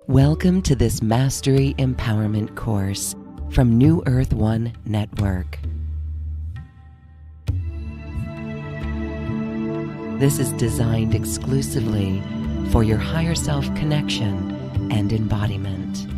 Welcome to this Mastery Empowerment course from New Earth One Network. This is designed exclusively for your higher self connection and embodiment.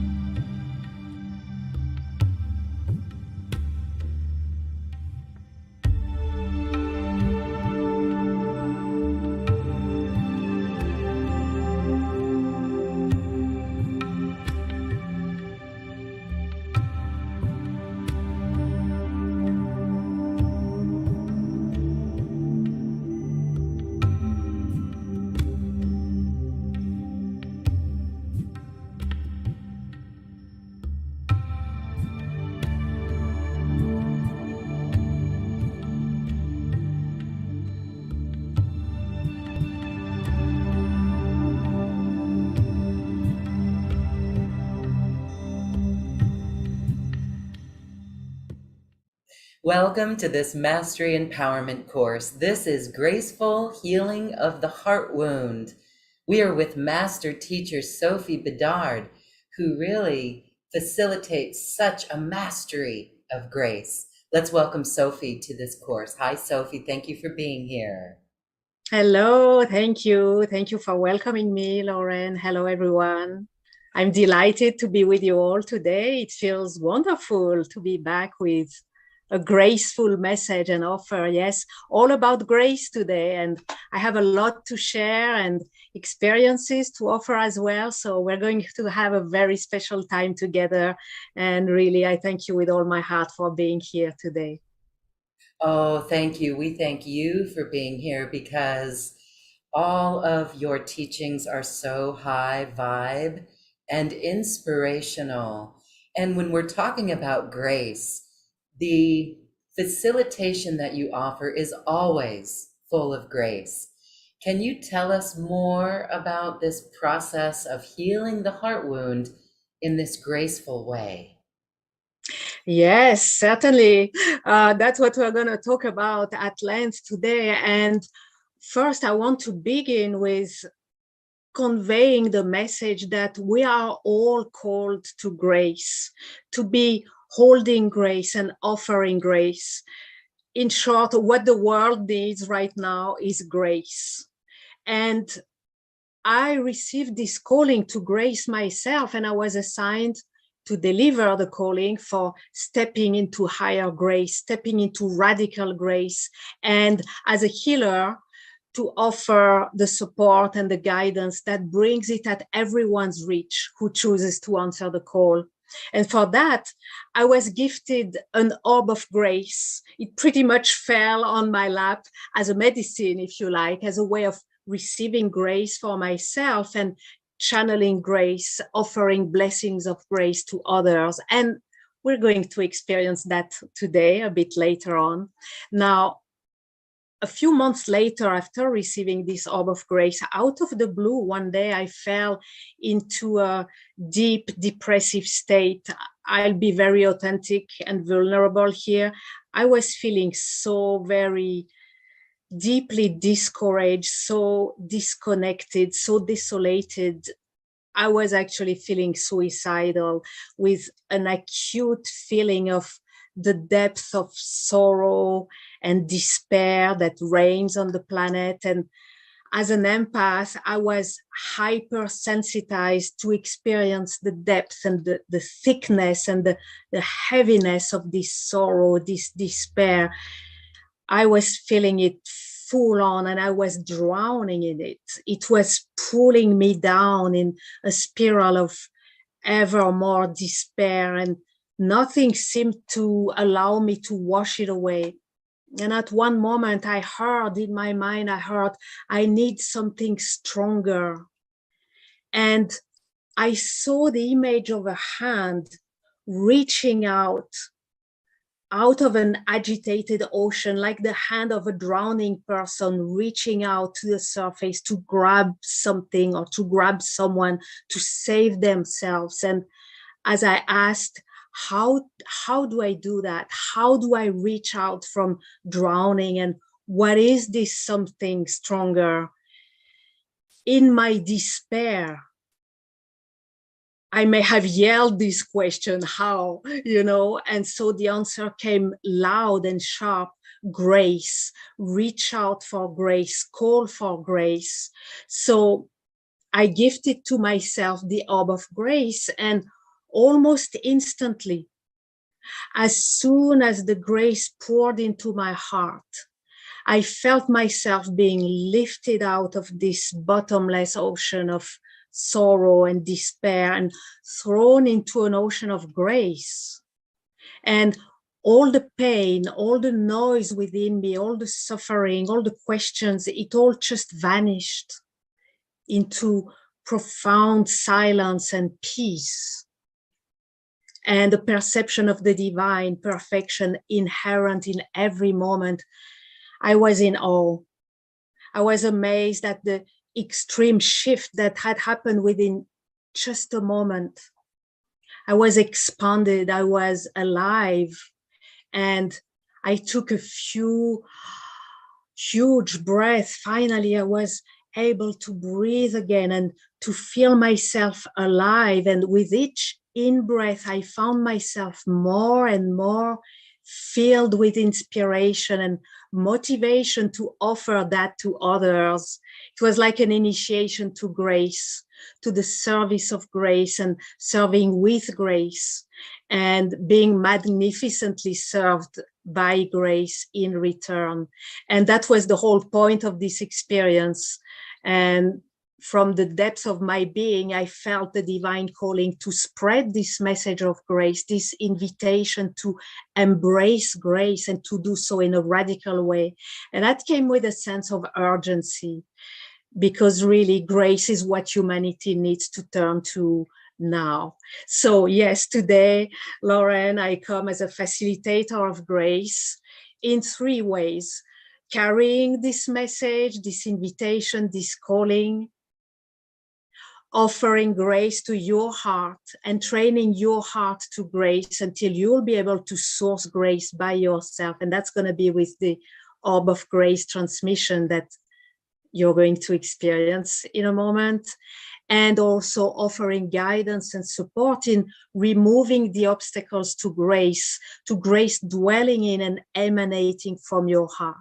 Welcome to this Mastery Empowerment course. This is Graceful Healing of the Heart Wound. We are with Master Teacher Sophie Bidard, who really facilitates such a mastery of grace. Let's welcome Sophie to this course. Hi, Sophie. Thank you for being here. Hello. Thank you. Thank you for welcoming me, Lauren. Hello, everyone. I'm delighted to be with you all today. It feels wonderful to be back with a graceful message and offer. Yes, all about grace today. And I have a lot to share and experiences to offer as well. So we're going to have a very special time together. And really, I thank you with all my heart for being here today. Oh, thank you. We thank you for being here because all of your teachings are so high vibe and inspirational. And when we're talking about grace, the facilitation that you offer is always full of grace. Can you tell us more about this process of healing the heart wound in this graceful way? Yes, certainly. That's what we're going to talk about at length today. And first, I want to begin with conveying the message that we are all called to grace, to be holding grace and offering grace. In short, what the world needs right now is grace. And I received this calling to grace myself, and I was assigned to deliver the calling for stepping into higher grace, stepping into radical grace, and as a healer, to offer the support and the guidance that brings it at everyone's reach who chooses to answer the call. And for that, I was gifted an orb of grace. It pretty much fell on my lap as a medicine, if you like, as a way of receiving grace for myself and channeling grace, offering blessings of grace to others. And we're going to experience that today, a bit later on. Now, a few months later, after receiving this orb of grace, out of the blue, one day I fell into a deep depressive state. I'll be very authentic and vulnerable here. I was feeling so very deeply discouraged, so disconnected, so desolated. I was actually feeling suicidal with an acute feeling of the depth of sorrow and despair that reigns on the planet. And as an empath, I was hypersensitized to experience the depth and the thickness and the heaviness of this sorrow, this despair. I was feeling it full on and I was drowning in it. It was pulling me down in a spiral of ever more despair, and nothing seemed to allow me to wash it away. And at one moment I heard in my mind, I need something stronger. And I saw the image of a hand reaching out of an agitated ocean, like the hand of a drowning person reaching out to the surface to grab something or to grab someone to save themselves. And as I asked, how do I do that? How do I reach out from drowning? And what is this something stronger? In my despair, I may have yelled this question, how, and so the answer came loud and sharp: grace. Reach out for grace, call for grace. So I gifted to myself the orb of grace, and almost instantly, as soon as the grace poured into my heart, I felt myself being lifted out of this bottomless ocean of sorrow and despair and thrown into an ocean of grace. And all the pain, all the noise within me, all the suffering, all the questions, it all just vanished into profound silence and peace, and the perception of the divine perfection inherent in every moment. I was in awe. I was amazed at the extreme shift that had happened within just a moment. I was expanded, I was alive, and I took a few huge breaths. Finally, I was able to breathe again and to feel myself alive. And with each in-breath, I found myself more and more filled with inspiration and motivation to offer that to others. It was like an initiation to grace, to the service of grace and serving with grace and being magnificently served by grace in return. And that was the whole point of this experience. And from the depths of my being, I felt the divine calling to spread this message of grace, this invitation to embrace grace and to do so in a radical way. And that came with a sense of urgency, because really grace is what humanity needs to turn to now. So yes, today, Lauren, I come as a facilitator of grace in 3 ways: carrying this message, this invitation, this calling, offering grace to your heart and training your heart to grace until you'll be able to source grace by yourself. And that's going to be with the orb of grace transmission that you're going to experience in a moment. And also offering guidance and support in removing the obstacles to grace dwelling in and emanating from your heart,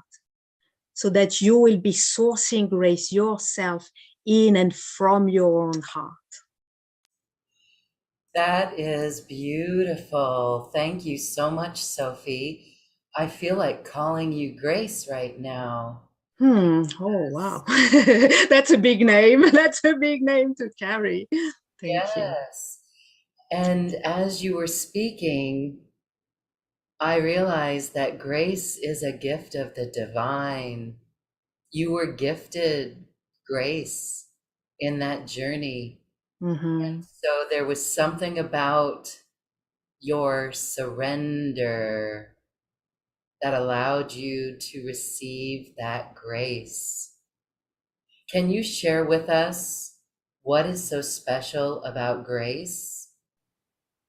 so that you will be sourcing grace yourself in and from your own heart. That is beautiful. Thank you so much, Sophie. I feel like calling you Grace right now. Oh, wow. That's a big name. That's a big name to carry. Thank you. Yes. And as you were speaking, I realized that grace is a gift of the divine. You were gifted grace in that journey. Mm-hmm. So there was something about your surrender that allowed you to receive that grace. Can you share with us what is so special about grace?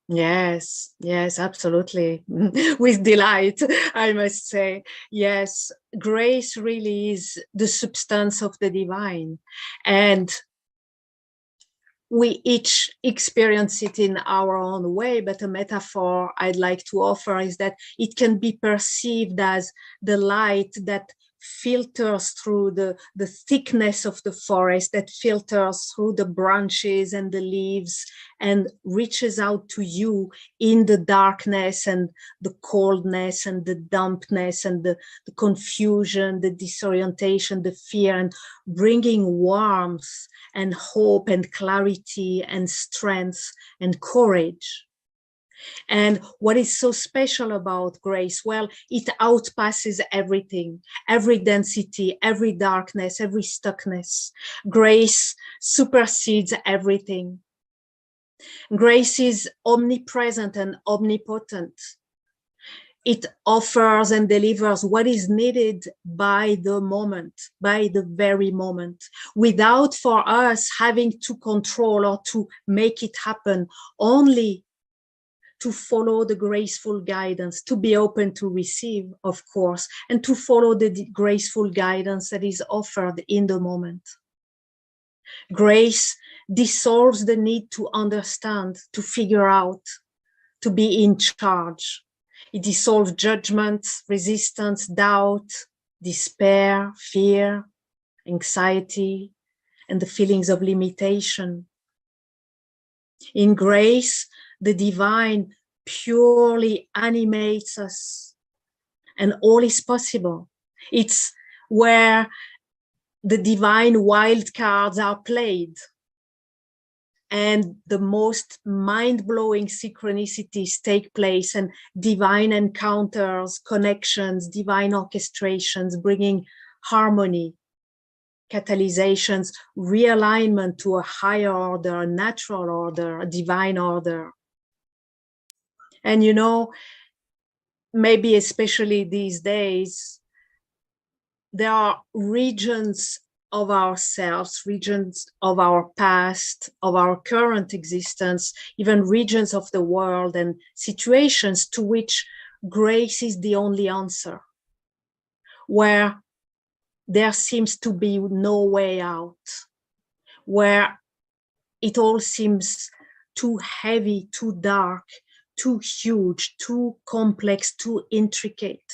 Yes, yes, absolutely. With delight, I must say. Yes, grace really is the substance of the divine. And we each experience it in our own way, but a metaphor I'd like to offer is that it can be perceived as the light that filters through the thickness of the forest, that filters through the branches and the leaves and reaches out to you in the darkness and the coldness and the dampness and the confusion, the disorientation, the fear, and bringing warmth and hope and clarity and strength and courage. And what is so special about grace? Well, it outpasses everything, every density, every darkness, every stuckness. Grace supersedes everything. Grace is omnipresent and omnipotent. It offers and delivers what is needed by the moment, by the very moment, without for us having to control or to make it happen, only to follow the graceful guidance, to be open to receive, of course, and to follow the graceful guidance that is offered in the moment. Grace dissolves the need to understand, to figure out, to be in charge. It dissolves judgment, resistance, doubt, despair, fear, anxiety, and the feelings of limitation. In grace, the divine purely animates us, and all is possible. It's where the divine wild cards are played, and the most mind-blowing synchronicities take place, and divine encounters, connections, divine orchestrations, bringing harmony, catalyzations, realignment to a higher order, a natural order, a divine order. And you know, maybe especially these days, there are regions of ourselves, regions of our past, of our current existence, even regions of the world and situations to which grace is the only answer, where there seems to be no way out, where it all seems too heavy, too dark, too huge, too complex, too intricate.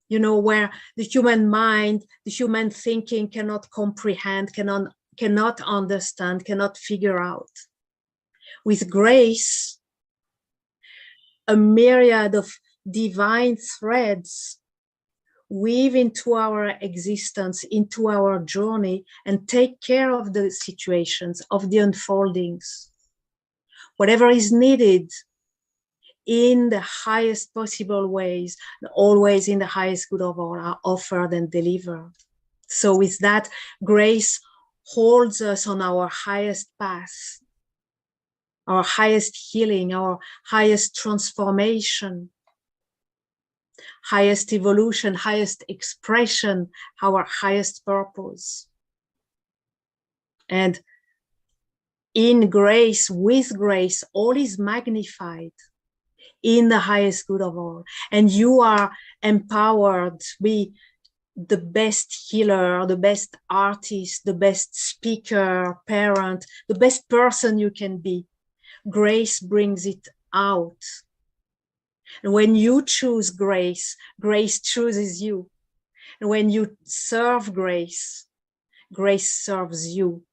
You know, where the human mind, the human thinking cannot comprehend, cannot understand, cannot figure out. With grace, a myriad of divine threads weave into our existence, into our journey, and take care of the situations, of the unfoldings. Whatever is needed in the highest possible ways, always in the highest good of all, are offered and delivered. So with that, grace holds us on our highest path, our highest healing, our highest transformation, highest evolution, highest expression, our highest purpose. And in grace, with grace, all is magnified in the highest good of all. And you are empowered to be the best healer, the best artist, the best speaker, parent, the best person you can be. Grace brings it out. And when you choose grace, grace chooses you. And when you serve grace, grace serves you.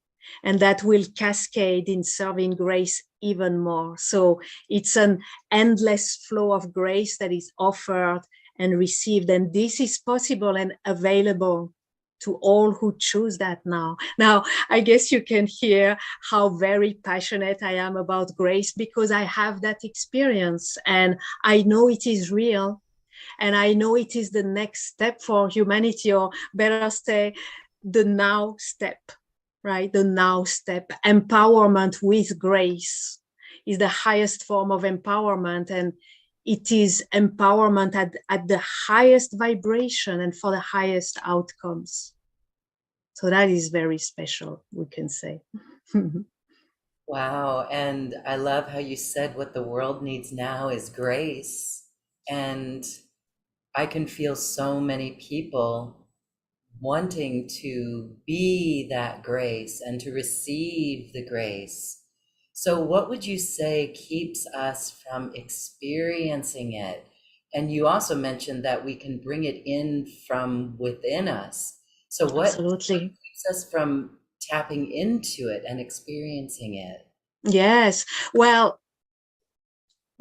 And that will cascade in serving grace even more. So it's an endless flow of grace that is offered and received. And this is possible and available to all who choose that now. Now, I guess you can hear how very passionate I am about grace, because I have that experience and I know it is real. And I know it is the next step for humanity, or better say, the now step, right? The now step. Empowerment with grace is the highest form of empowerment. And it is empowerment at the highest vibration and for the highest outcomes. So that is very special, we can say. Wow. And I love how you said what the world needs now is grace. And I can feel so many people wanting to be that grace and to receive the grace. So, what would you say keeps us from experiencing it? And you also mentioned that we can bring it in from within us. So, what Absolutely. keeps us from tapping into it and experiencing it? Yes. Well,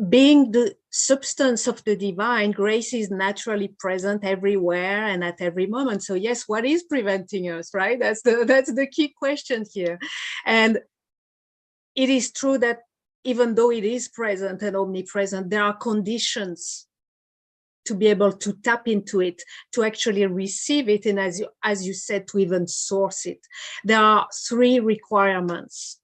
being the substance of the divine, grace is naturally present everywhere and at every moment. So yes, what is preventing us, right? That's the key question here. And it is true that even though it is present and omnipresent, there are conditions to be able to tap into it, to actually receive it, and as you said, to even source it. There are 3 requirements.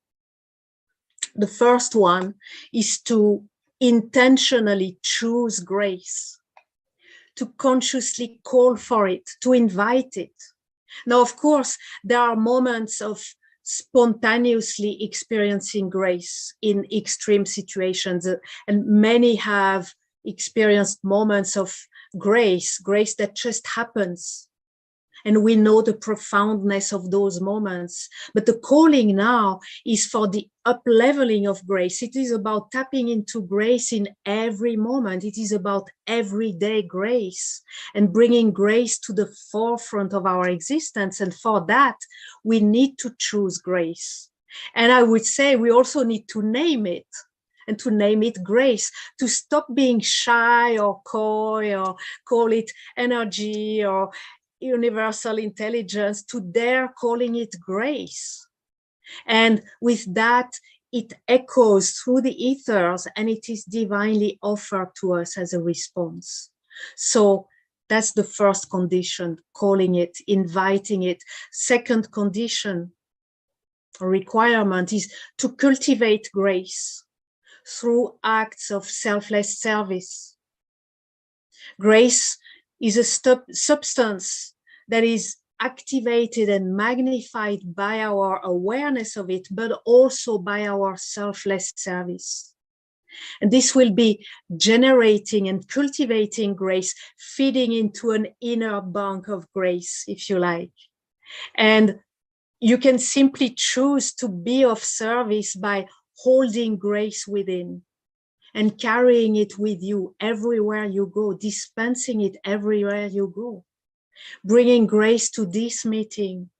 The first one is to intentionally choose grace, to consciously call for it, to invite it. Now, of course, there are moments of spontaneously experiencing grace in extreme situations. And many have experienced moments of grace that just happens. And we know the profoundness of those moments. But the calling now is for the up-leveling of grace. It is about tapping into grace in every moment. It is about everyday grace and bringing grace to the forefront of our existence. And for that, we need to choose grace. And I would say we also need to name it. And to name it grace, to stop being shy or coy or call it energy or universal intelligence, to dare calling it grace. And with that, it echoes through the ethers and it is divinely offered to us as a response. So that's the first condition, calling it, inviting it. Second condition, or requirement, is to cultivate grace through acts of selfless service. Grace is a substance that is activated and magnified by our awareness of it, but also by our selfless service. And this will be generating and cultivating grace, feeding into an inner bank of grace, if you like. And you can simply choose to be of service by holding grace within and carrying it with you everywhere you go, dispensing it everywhere you go, bringing grace to this meeting,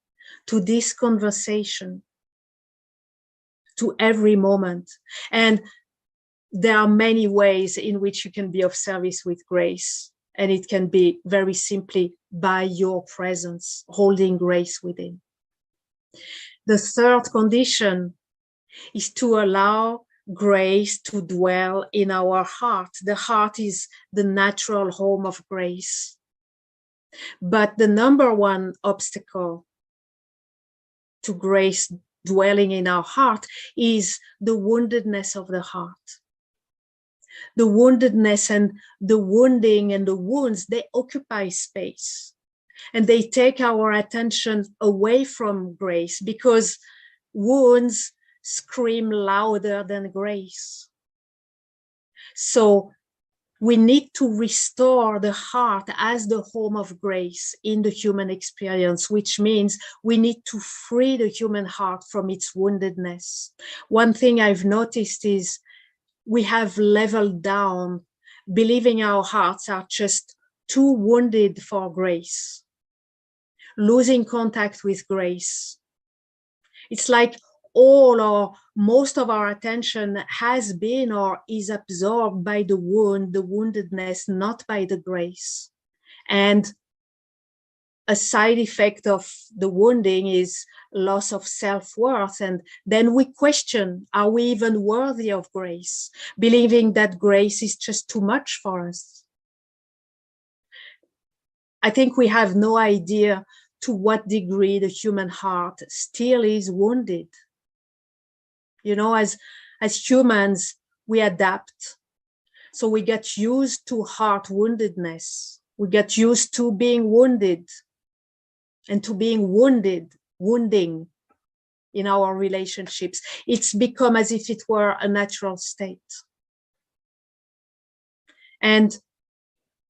to this conversation, to every moment. And there are many ways in which you can be of service with grace. And it can be very simply by your presence, holding grace within. The third condition is to allow grace to dwell in our heart. The heart is the natural home of grace. But the number one obstacle to grace dwelling in our heart is the woundedness of the heart. The woundedness and the wounding and the wounds, they occupy space and they take our attention away from grace because wounds scream louder than grace. So we need to restore the heart as the home of grace in the human experience, which means we need to free the human heart from its woundedness. One thing I've noticed is we have leveled down, believing our hearts are just too wounded for grace, losing contact with grace. It's like all or most of our attention has been or is absorbed by the wound, the woundedness, not by the grace. And a side effect of the wounding is loss of self-worth. And then we question, are we even worthy of grace? Believing that grace is just too much for us. I think we have no idea to what degree the human heart still is wounded. You know, as humans, we adapt. So we get used to heart woundedness. We get used to being wounded and to being wounding in our relationships. It's become as if it were a natural state. And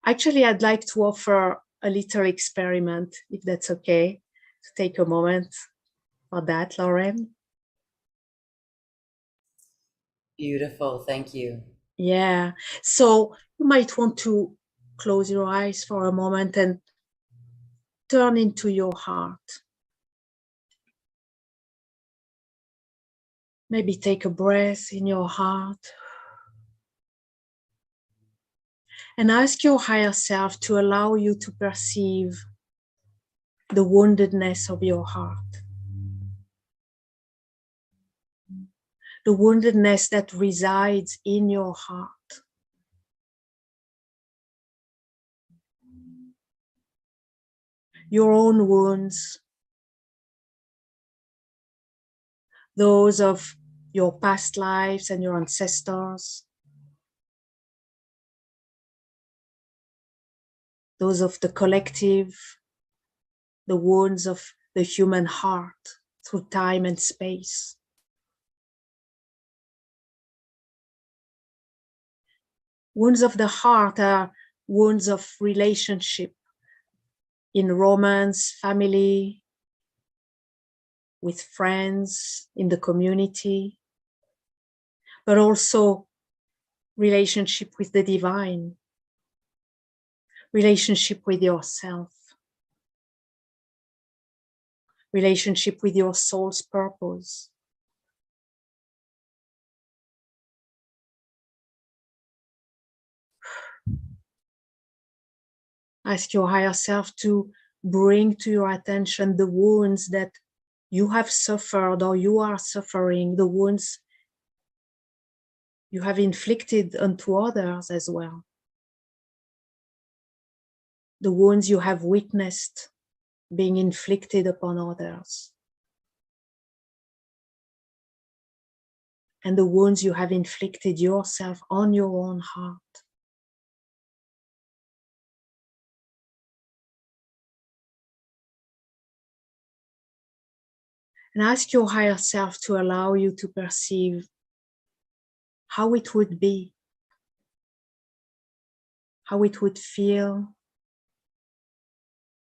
actually, I'd like to offer a little experiment, if that's okay, to take a moment for that, Lauren. Beautiful, thank you. Yeah, so you might want to close your eyes for a moment and turn into your heart. Maybe take a breath in your heart and ask your higher self to allow you to perceive the woundedness of your heart, the woundedness that resides in your heart. Your own wounds, those of your past lives and your ancestors, those of the collective, the wounds of the human heart through time and space. Wounds of the heart are wounds of relationship in romance, family, with friends, in the community, but also relationship with the divine, relationship with yourself, relationship with your soul's purpose. Ask your higher self to bring to your attention the wounds that you have suffered or you are suffering, the wounds you have inflicted onto others as well, the wounds you have witnessed being inflicted upon others, and the wounds you have inflicted yourself on your own heart. And ask your higher self to allow you to perceive how it would be, how it would feel,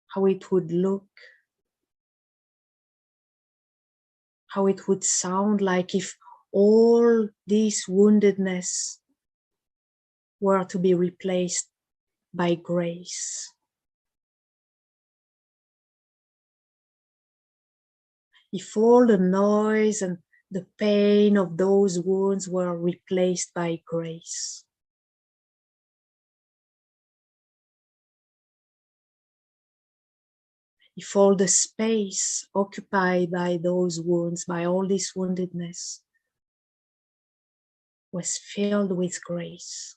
how it would look, how it would sound like if all this woundedness were to be replaced by grace. If all the noise and the pain of those wounds were replaced by grace. If all the space occupied by those wounds, by all this woundedness, was filled with grace.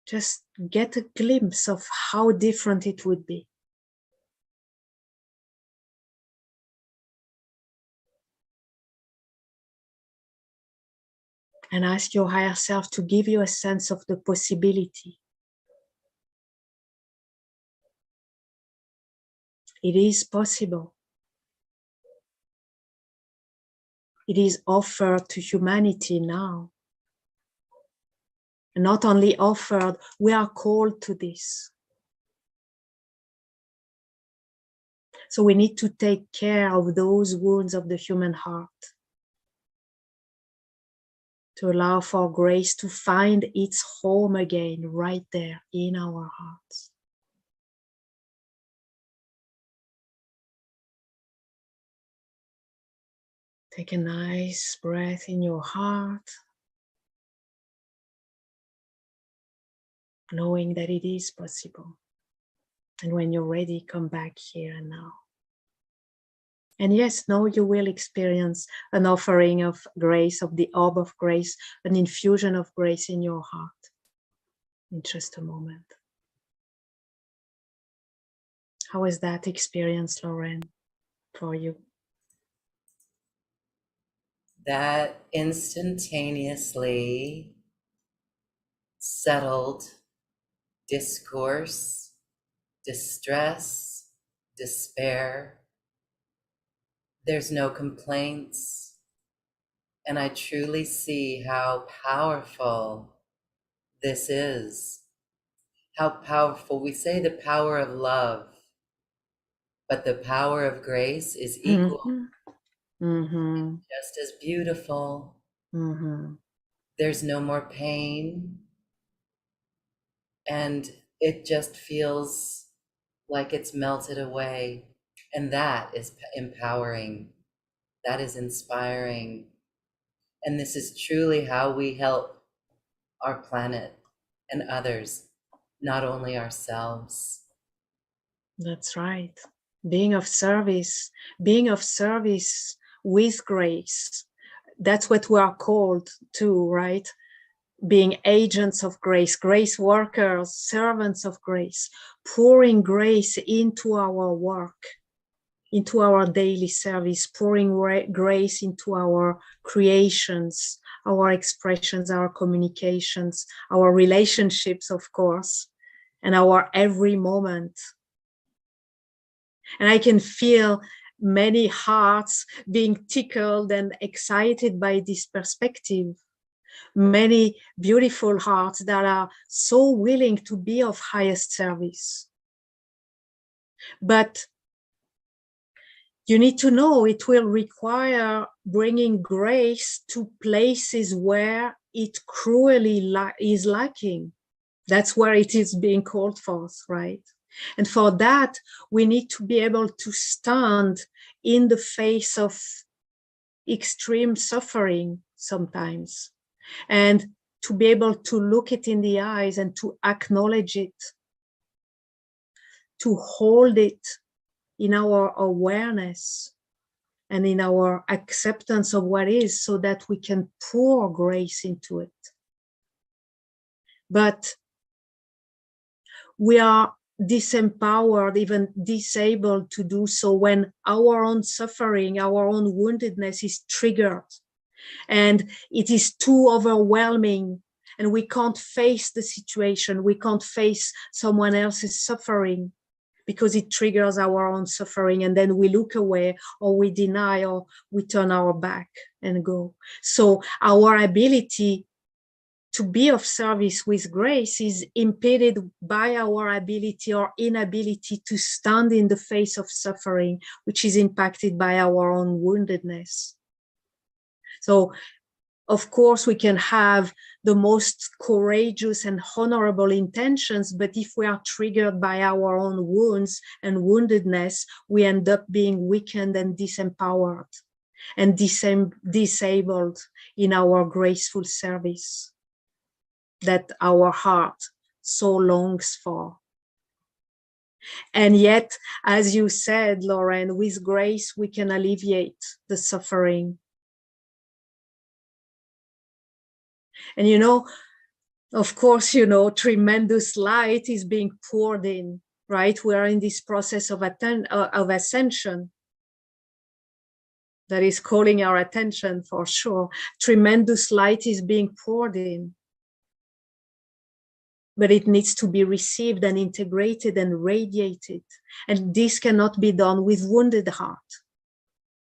Just get a glimpse of how different it would be. And ask your higher self to give you a sense of the possibility. It is possible. It is offered to humanity now. And not only offered, we are called to this. So we need to take care of those wounds of the human heart, to allow for grace to find its home again right there in our hearts. Take a nice breath in your heart, knowing that it is possible. And when you're ready, come back here and now. And yes, now you will experience an offering of grace, of the orb of grace, an infusion of grace in your heart in just a moment. How was that experience, Lauren, for you? That instantaneously settled discourse, distress, despair. There's no complaints. And I truly see how powerful this is. How powerful. We say the power of love, but the power of grace is equal, just as beautiful. There's no more pain. And it just feels like it's melted away. And that is empowering. That is inspiring. And this is truly how we help our planet and others, not only ourselves. That's right. Being of service with grace. That's what we are called to, right? Being agents of grace, grace workers, servants of grace, pouring grace into our work. into our daily service, pouring grace into our creations, our expressions, our communications, our relationships, of course, and our every moment. And I can feel many hearts being tickled and excited by this perspective. Many beautiful hearts that are so willing to be of highest service. But you need to know it will require bringing grace to places where it cruelly is lacking. That's where it is being called forth, right? And for that, we need to be able to stand in the face of extreme suffering sometimes, and to be able to look it in the eyes and to acknowledge it, to hold it in our awareness and in our acceptance of what is, so that we can pour grace into it. But we are disempowered, even disabled to do so when our own suffering, our own woundedness is triggered and it is too overwhelming, and we can't face the situation, we can't face someone else's suffering because it triggers our own suffering, and then we look away or we deny or we turn our back and go. So our ability to be of service with grace is impeded by our ability or inability to stand in the face of suffering, which is impacted by our own woundedness. So, of course, we can have the most courageous and honorable intentions, but if we are triggered by our own wounds and woundedness, we end up being weakened and disempowered and disabled in our graceful service that our heart so longs for. And yet, as you said, Lauren, with grace, we can alleviate the suffering. And you know, of course, you know, tremendous light is being poured in, right? We are in this process of ascension that is calling our attention for sure. Tremendous light is being poured in. But it needs to be received and integrated and radiated. And this cannot be done with wounded heart,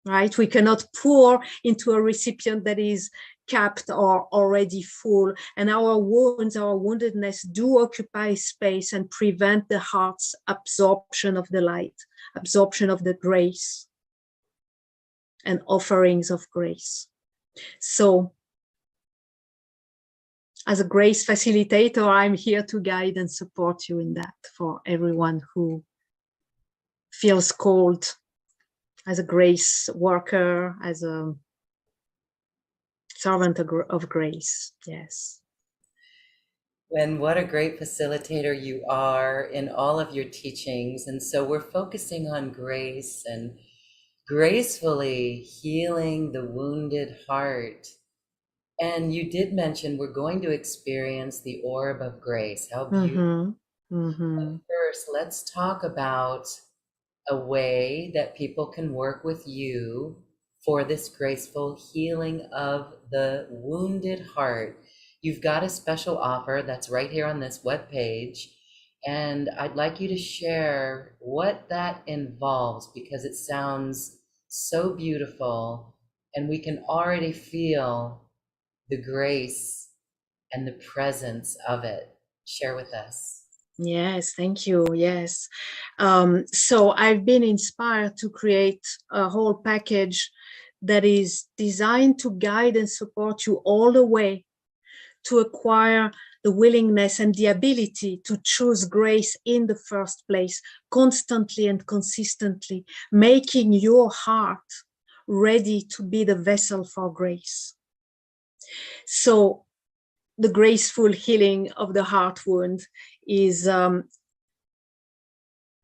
right? We cannot pour into a recipient that is capped or already full. And our wounds, our woundedness do occupy space and prevent the heart's absorption of the light, absorption of the grace and offerings of grace. So, as a grace facilitator, I'm here to guide and support you in that for everyone who feels called as a grace worker, as a servant of grace. Yes. And what a great facilitator you are in all of your teachings. And so we're focusing on grace and gracefully healing the wounded heart. And you did mention we're going to experience the orb of grace. How beautiful. But first, let's talk about a way that people can work with you for this graceful healing of the wounded heart. You've got a special offer that's right here on this webpage, and I'd like you to share what that involves, because it sounds so beautiful and we can already feel the grace and the presence of it. Share with us. Yes, thank you. Yes. So I've been inspired to create a whole package that is designed to guide and support you all the way to acquire the willingness and the ability to choose grace in the first place, constantly and consistently, making your heart ready to be the vessel for grace. So the graceful healing of the heart wound is a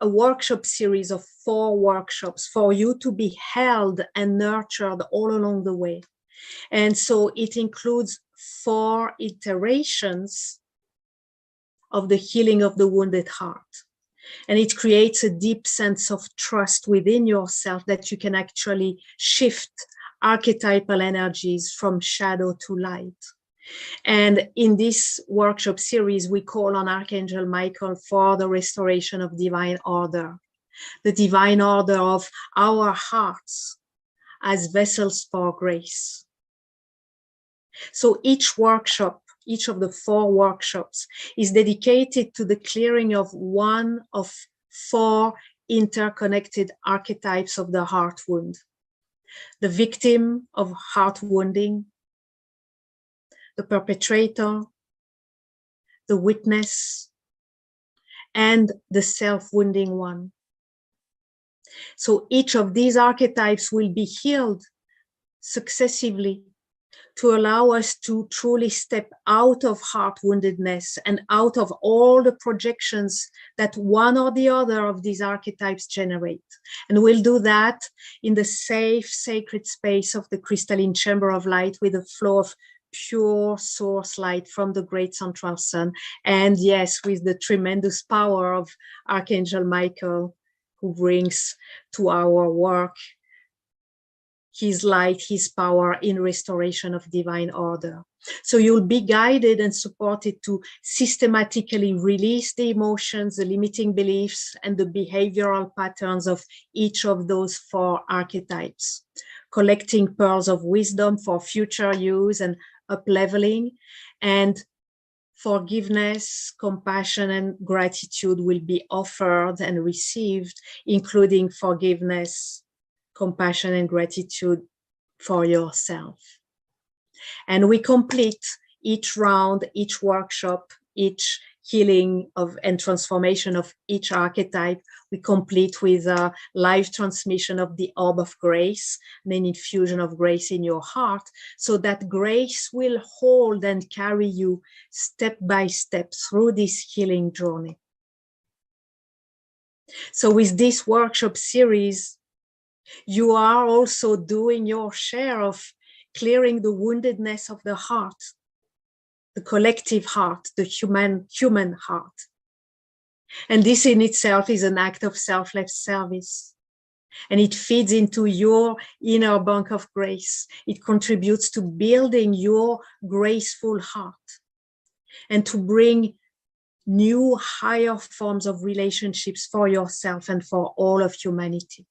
workshop series of 4 workshops for you to be held and nurtured all along the way. And so it includes 4 iterations of the healing of the wounded heart. And it creates a deep sense of trust within yourself that you can actually shift archetypal energies from shadow to light. And in this workshop series, we call on Archangel Michael for the restoration of divine order, the divine order of our hearts as vessels for grace. So each workshop, each of the 4 workshops, is dedicated to the clearing of one of 4 interconnected archetypes of the heart wound: the victim of heart wounding, the perpetrator, the witness, and the self-wounding one. So each of these archetypes will be healed successively to allow us to truly step out of heart woundedness and out of all the projections that one or the other of these archetypes generate. And we'll do that in the safe, sacred space of the crystalline chamber of light, with a flow of pure source light from the great central sun. And yes, with the tremendous power of Archangel Michael, who brings to our work his light, his power in restoration of divine order. So you'll be guided and supported to systematically release the emotions, the limiting beliefs, and the behavioral patterns of each of those 4 archetypes, collecting pearls of wisdom for future use and up-leveling. And forgiveness, compassion, and gratitude will be offered and received, including forgiveness, compassion, and gratitude for yourself. And we complete each round, each workshop, each healing of and transformation of each archetype. We complete with a live transmission of the orb of grace, and an infusion of grace in your heart, so that grace will hold and carry you step by step through this healing journey. So with this workshop series, you are also doing your share of clearing the woundedness of the heart, the collective heart, the human heart. And this in itself is an act of selfless service. And it feeds into your inner bank of grace. It contributes to building your graceful heart and to bring new, higher forms of relationships for yourself and for all of humanity.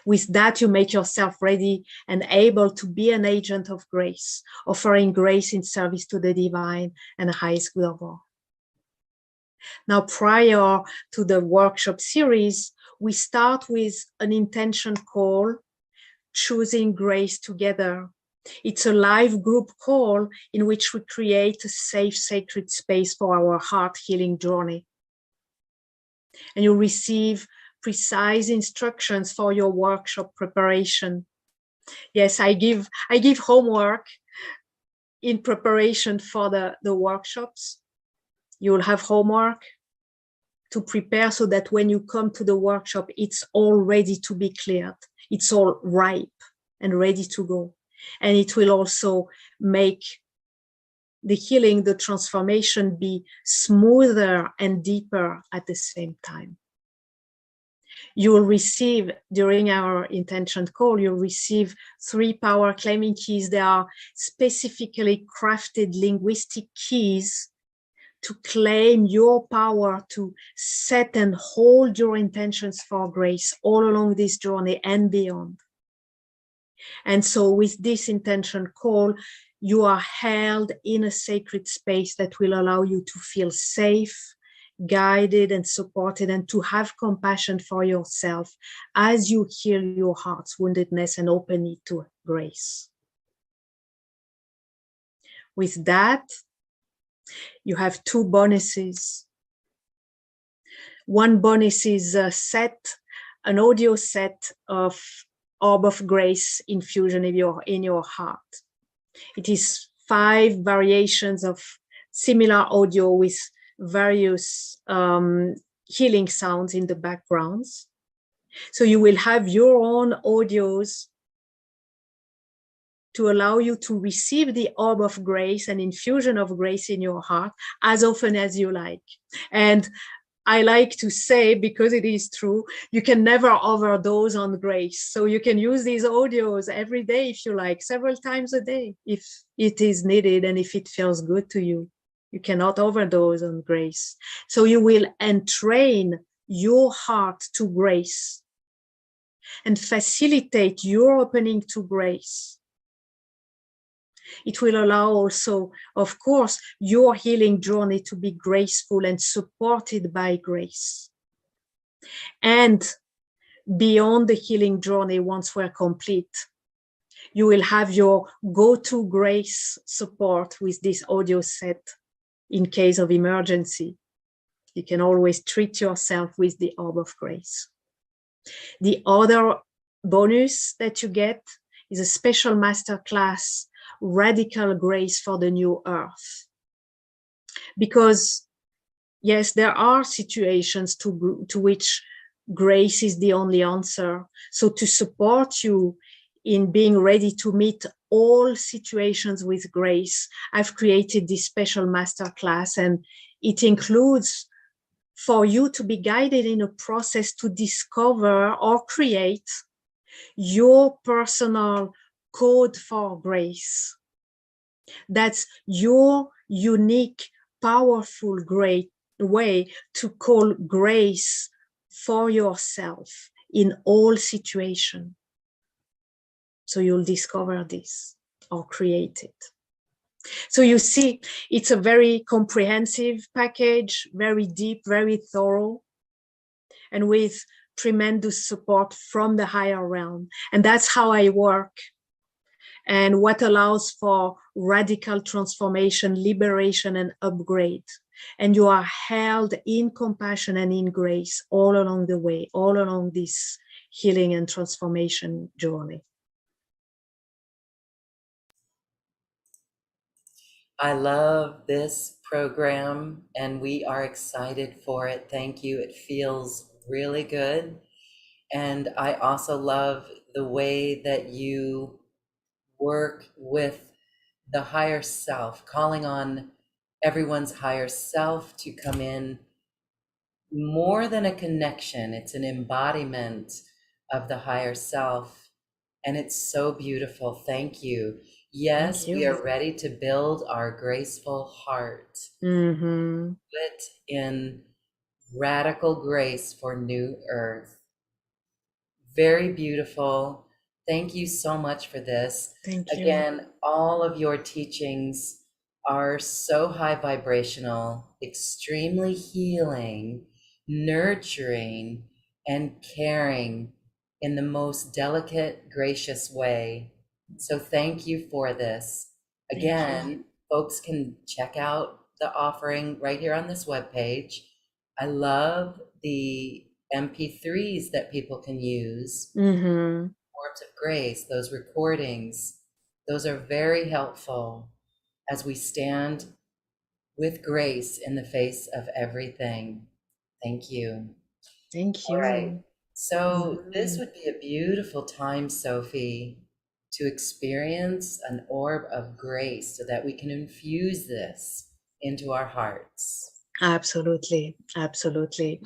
With that, you make yourself ready and able to be an agent of grace, offering grace in service to the divine and the highest good of all. Now, prior to the workshop series, we start with an intention call, choosing grace together. It's a live group call in which we create a safe, sacred space for our heart healing journey. And you receive precise instructions for your workshop preparation. Yes, I give homework in preparation for the workshops. You will have homework to prepare so that when you come to the workshop, it's all ready to be cleared. It's all ripe and ready to go. And it will also make the healing, the transformation be smoother and deeper at the same time. You will receive, during our intention call, you'll receive 3 power claiming keys. They are specifically crafted linguistic keys to claim your power to set and hold your intentions for grace all along this journey and beyond. And so with this intention call, you are held in a sacred space that will allow you to feel safe, guided, and supported, and to have compassion for yourself as you heal your heart's woundedness and open it to grace. With that, you have 2 bonuses. One bonus is an audio set of Orb of Grace infusion in your heart. It is 5 variations of similar audio with various healing sounds in the backgrounds. So you will have your own audios to allow you to receive the orb of grace and infusion of grace in your heart as often as you like. And I like to say, because it is true, you can never overdose on grace. So you can use these audios every day if you like, several times a day, if it is needed and if it feels good to you. You cannot overdose on grace. So you will entrain your heart to grace and facilitate your opening to grace. It will allow also, of course, your healing journey to be graceful and supported by grace. And beyond the healing journey, once we're complete, you will have your go-to grace support with this audio set in case of emergency. You can always treat yourself with the orb of grace. The other bonus that you get is a special masterclass, Radical Grace for the New Earth. Because yes, there are situations to which grace is the only answer. So to support you in being ready to meet all situations with grace, I've created this special masterclass, and it includes for you to be guided in a process to discover or create your personal code for grace. That's your unique, powerful, great way to call grace for yourself in all situations. So you'll discover this or create it. So you see, it's a very comprehensive package, very deep, very thorough, and with tremendous support from the higher realm. And that's how I work. And what allows for radical transformation, liberation, and upgrade. And you are held in compassion and in grace all along the way, all along this healing and transformation journey. I love this program and we are excited for it. Thank you. It feels really good. And I also love the way that you work with the higher self, calling on everyone's higher self to come in. More than a connection, it's an embodiment of the higher self. And it's so beautiful. Thank you. Thank Yes, we you. are ready to build our graceful heart. Mm-hmm. Put in radical grace for new earth. Very beautiful. Thank you so much for this. Thank you. Again, all of your teachings are so high vibrational, extremely healing, nurturing, and caring in the most delicate, gracious way. So thank you for this. Thank you. Again, folks can check out the offering right here on this webpage. I love the MP3s that people can use, Mm-hmm. forms of grace, those recordings. Those are very helpful as we stand with grace in the face of everything. Thank you. Thank All right. you. So this Mm-hmm. would be a beautiful time, Sophie, to experience an orb of grace so that we can infuse this into our hearts. Absolutely, absolutely.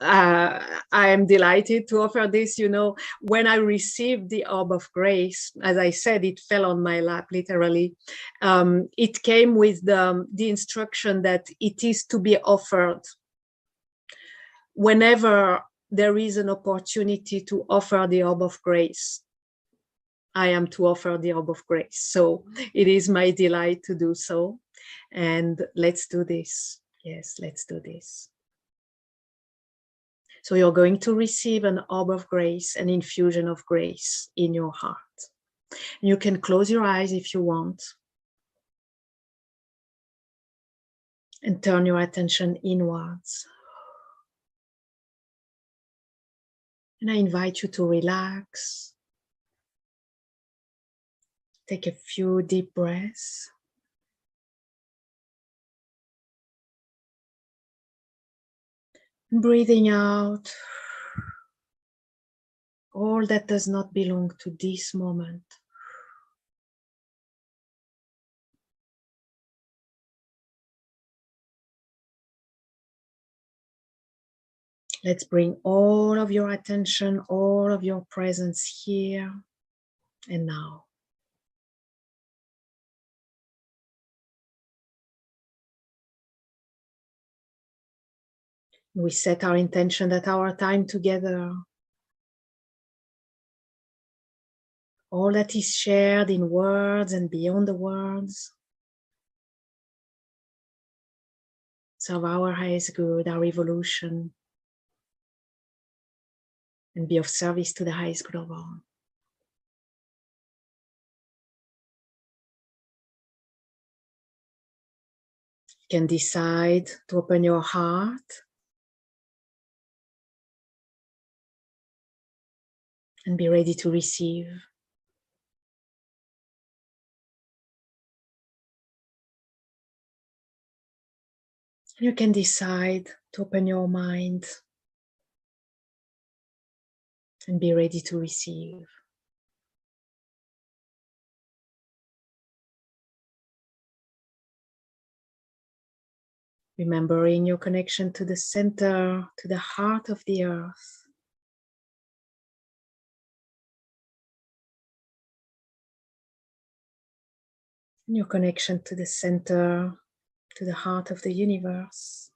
I am delighted to offer this. You know, when I received the orb of grace, as I said, it fell on my lap, literally. It came with the instruction that it is to be offered whenever there is an opportunity to offer the orb of grace. I am to offer the orb of grace. So it is my delight to do so. And let's do this. Yes, let's do this. So you're going to receive an orb of grace, an infusion of grace in your heart. You can close your eyes if you want and turn your attention inwards. And I invite you to relax. Take a few deep breaths. Breathing out all that does not belong to this moment. Let's bring all of your attention, all of your presence here and now. We set our intention that our time together, all that is shared in words and beyond the words, serve our highest good, our evolution, and be of service to the highest good of all. You can decide to open your heart and be ready to receive. You can decide to open your mind and be ready to receive. Remembering your connection to the center, to the heart of the earth. And your connection to the center, to the heart of the universe.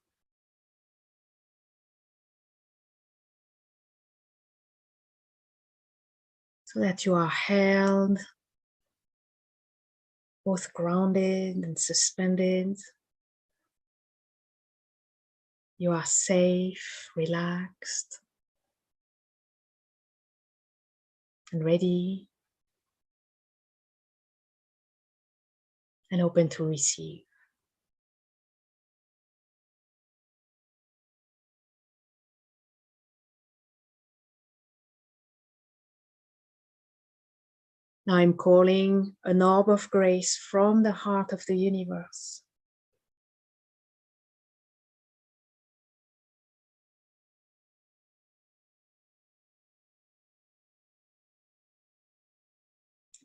So that you are held, both grounded and suspended. You are safe, relaxed, and ready and open to receive. Now I'm calling an orb of grace from the heart of the universe.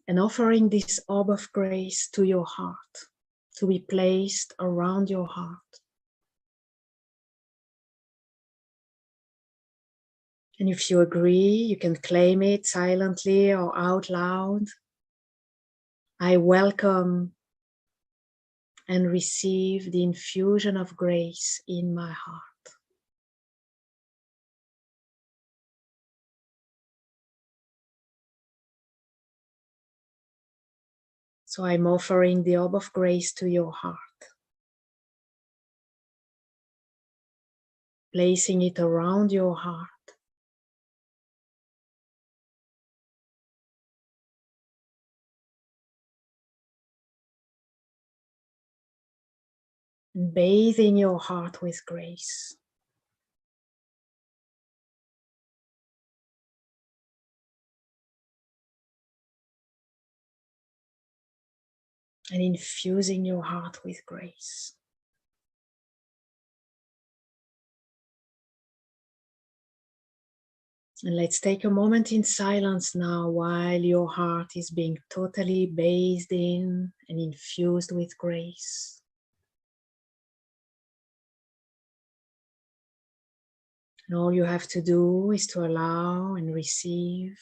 And offering this orb of grace to your heart, to be placed around your heart. And if you agree, you can claim it silently or out loud. I welcome and receive the infusion of grace in my heart. So I'm offering the orb of grace to your heart, placing it around your heart. And bathing your heart with grace. And infusing your heart with grace. And let's take a moment in silence now while your heart is being totally bathed in and infused with grace. And all you have to do is to allow and receive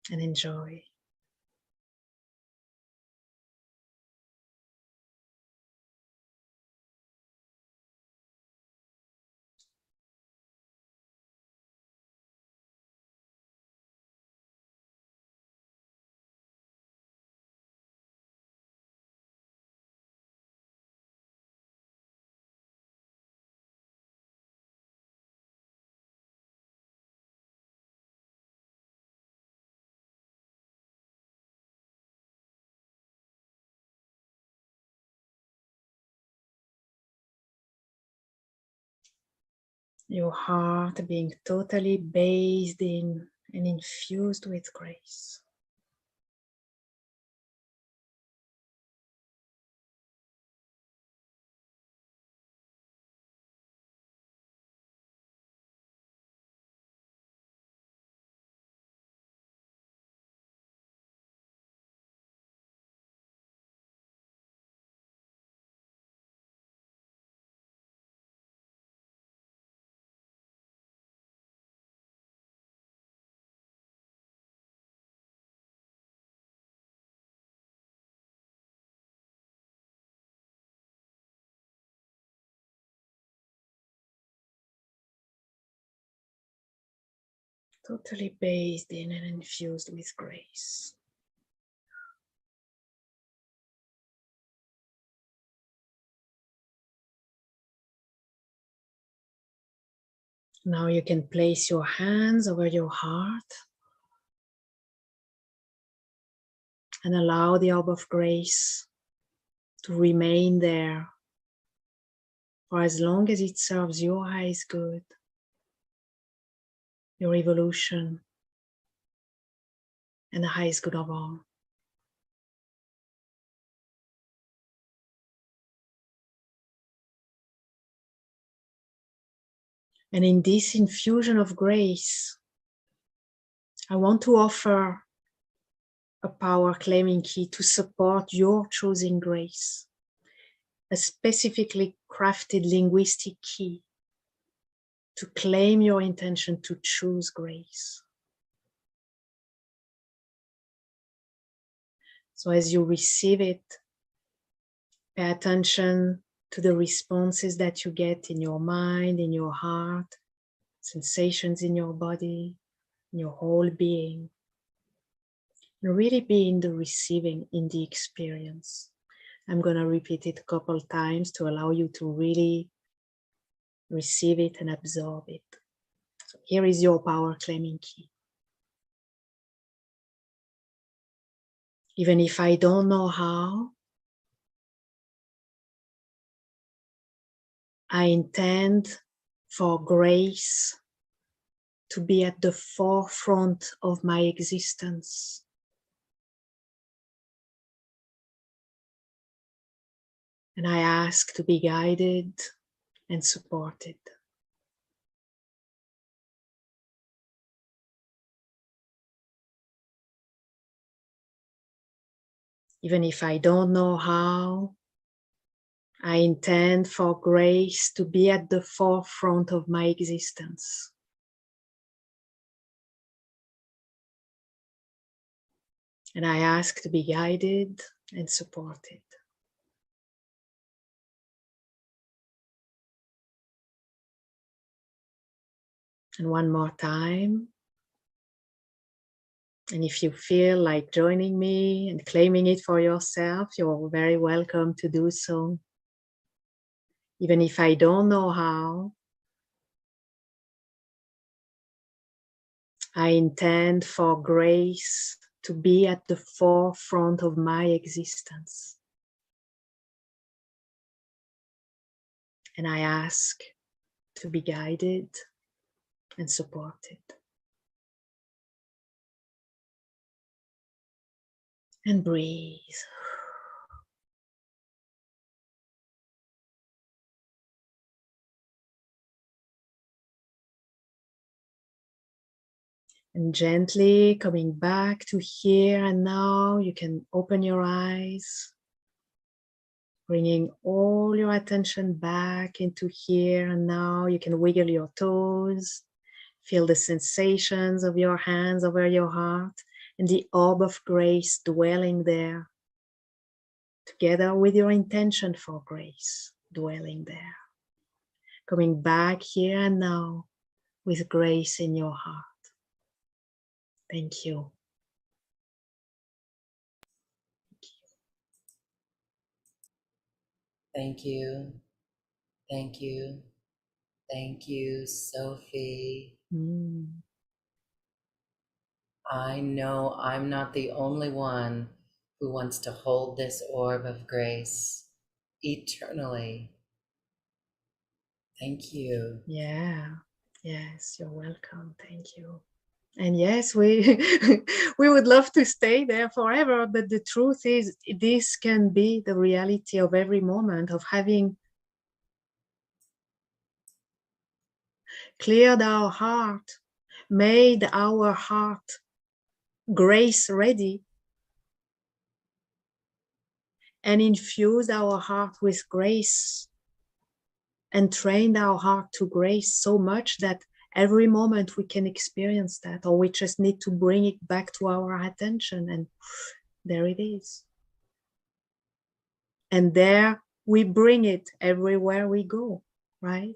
and enjoy. Your heart being totally bathed in and infused with grace. totally bathed in and infused with grace. Now you can place your hands over your heart and allow the orb of grace to remain there for as long as it serves your highest good, your evolution, and the highest good of all. And in this infusion of grace, I want to offer a power claiming key to support your choosing grace, a specifically crafted linguistic key to claim your intention to choose grace. So as you receive it, pay attention to the responses that you get in your mind, in your heart, sensations in your body, in your whole being. And really be in the receiving, in the experience. I'm going to repeat it a couple times to allow you to really receive it and absorb it. So here is your power claiming key. Even if I don't know how, I intend for grace to be at the forefront of my existence. And I ask to be guided and supported. Even if I don't know how, I intend for grace to be at the forefront of my existence. And I ask to be guided and supported. And one more time. And if you feel like joining me and claiming it for yourself, you're very welcome to do so. Even if I don't know how, I intend for grace to be at the forefront of my existence. And I ask to be guided and supported. And breathe. And gently coming back to here and now, you can open your eyes, bringing all your attention back into here and now. You can wiggle your toes, feel the sensations of your hands over your heart and the orb of grace dwelling there, together with your intention for grace dwelling there. Coming back here and now with grace in your heart. Thank you. Thank you. Thank you. Thank you, Sophie. I know I'm not the only one who wants to hold this orb of grace eternally. Thank you. Yeah. Yes, you're welcome. Thank you. And yes, we we would love to stay there forever, but the truth is this can be the reality of every moment of having cleared our heart, made our heart grace ready, and infused our heart with grace and trained our heart to grace so much that every moment we can experience that, or we just need to bring it back to our attention, and there it is. And there we bring it everywhere we go, right?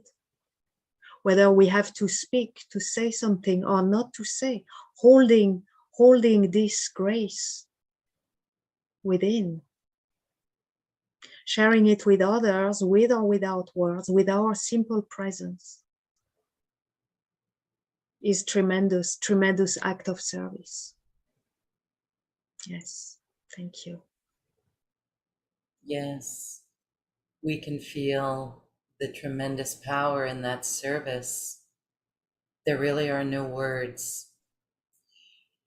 whether we have to speak, to say something or not to say, holding this grace within, sharing it with others, with or without words, with our simple presence, is tremendous act of service. Yes, thank you. Yes, we can feel the tremendous power in that service. There really are no words.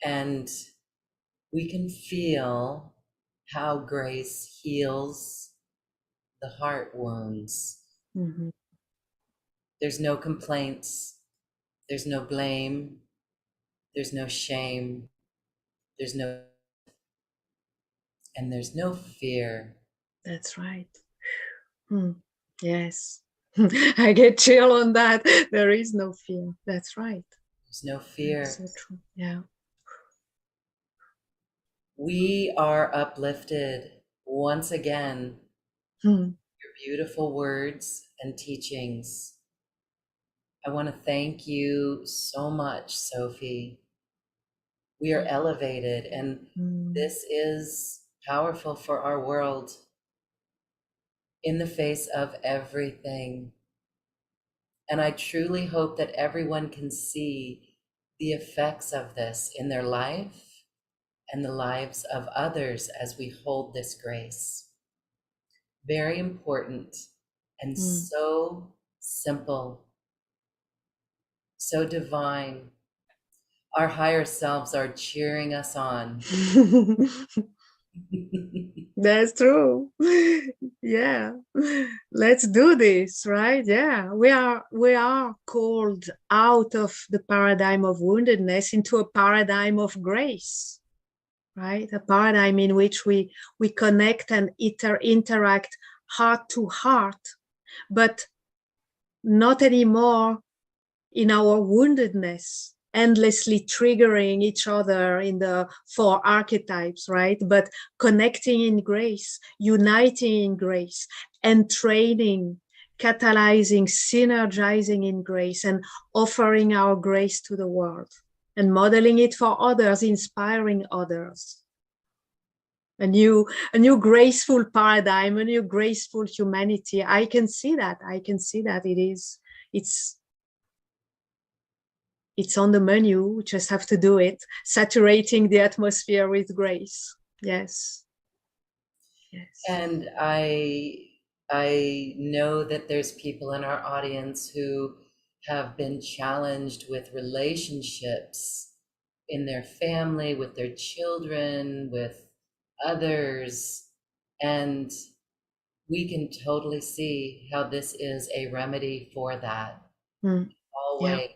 And we can feel how grace heals the heart wounds. Mm-hmm. There's no complaints, there's no blame, there's no shame, there's no, and there's no fear. That's right. Yes. I get chill on that. There is no fear. That's right. There's no fear. That's so true. Yeah. We are uplifted once again. Your beautiful words and teachings. I want to thank you so much, Sophie. We are elevated, and this is powerful for our world in the face of everything. And I truly hope that everyone can see the effects of this in their life and the lives of others as we hold this grace. Very important and so simple, so divine. Our higher selves are cheering us on. That's true. Yeah. Let's do this, right? Yeah. We are called out of the paradigm of woundedness into a paradigm of grace, right? A paradigm in which we connect and interact heart to heart, but not anymore in our woundedness, endlessly triggering each other in the four archetypes, right? But connecting in grace, uniting in grace, and training, catalyzing, synergizing in grace, and offering our grace to the world, and modeling it for others, inspiring others. A new graceful paradigm, a new graceful humanity. I can see that. It's on the menu. We just have to do it, saturating the atmosphere with grace. Yes. And I know that there's people in our audience who have been challenged with relationships in their family, with their children, with others. And we can totally see how this is a remedy for that. Always. Yeah.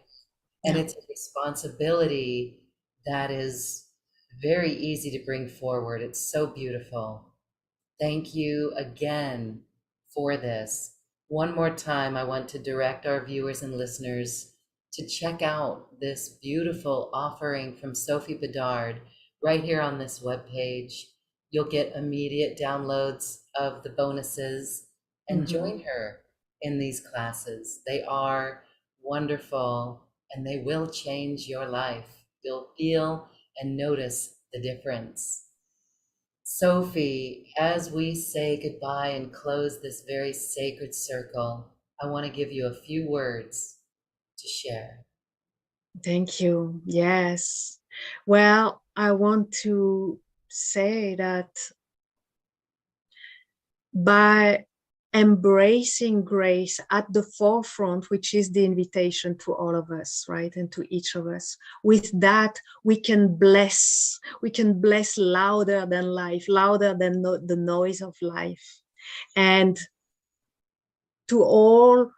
And it's a responsibility that is very easy to bring forward. It's so beautiful. Thank you again for this. One more time, I want to direct our viewers and listeners to check out this beautiful offering from Sophie Bidard right here on this webpage. You'll get immediate downloads of the bonuses and join her in these classes. They are wonderful and they will change your life. You'll feel and notice the difference. Sophie, as we say goodbye and close this very sacred circle, I want to give you a few words to share. Thank you. Yes. Well, I want to say that by embracing grace at the forefront, which is the invitation to all of us, right? And to each of us. With that, we can bless louder than life, louder than the noise of life. And to all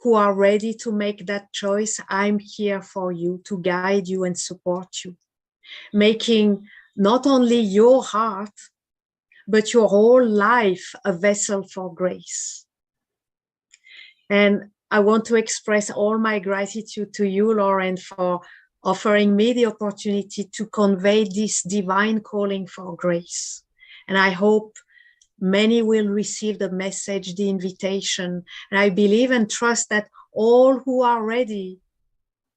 who are ready to make that choice, I'm here for you to guide you and support you, making not only your heart, but your whole life a vessel for grace. And I want to express all my gratitude to you, Lauren, for offering me the opportunity to convey this divine calling for grace. And I hope many will receive the message, the invitation. And I believe and trust that all who are ready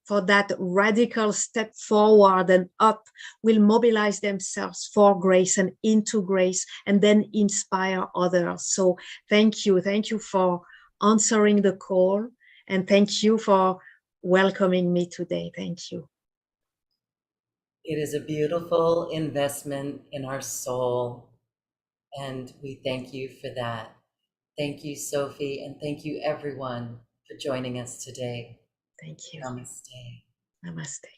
for that radical step forward and up will mobilize themselves for grace and into grace and then inspire others. So thank you. Thank you for answering the call, and thank you for welcoming me today. Thank you. It is a beautiful investment in our soul, and we thank you for that. Thank you, Sophie, and thank you, everyone, for joining us today. Thank you. Namaste. Namaste.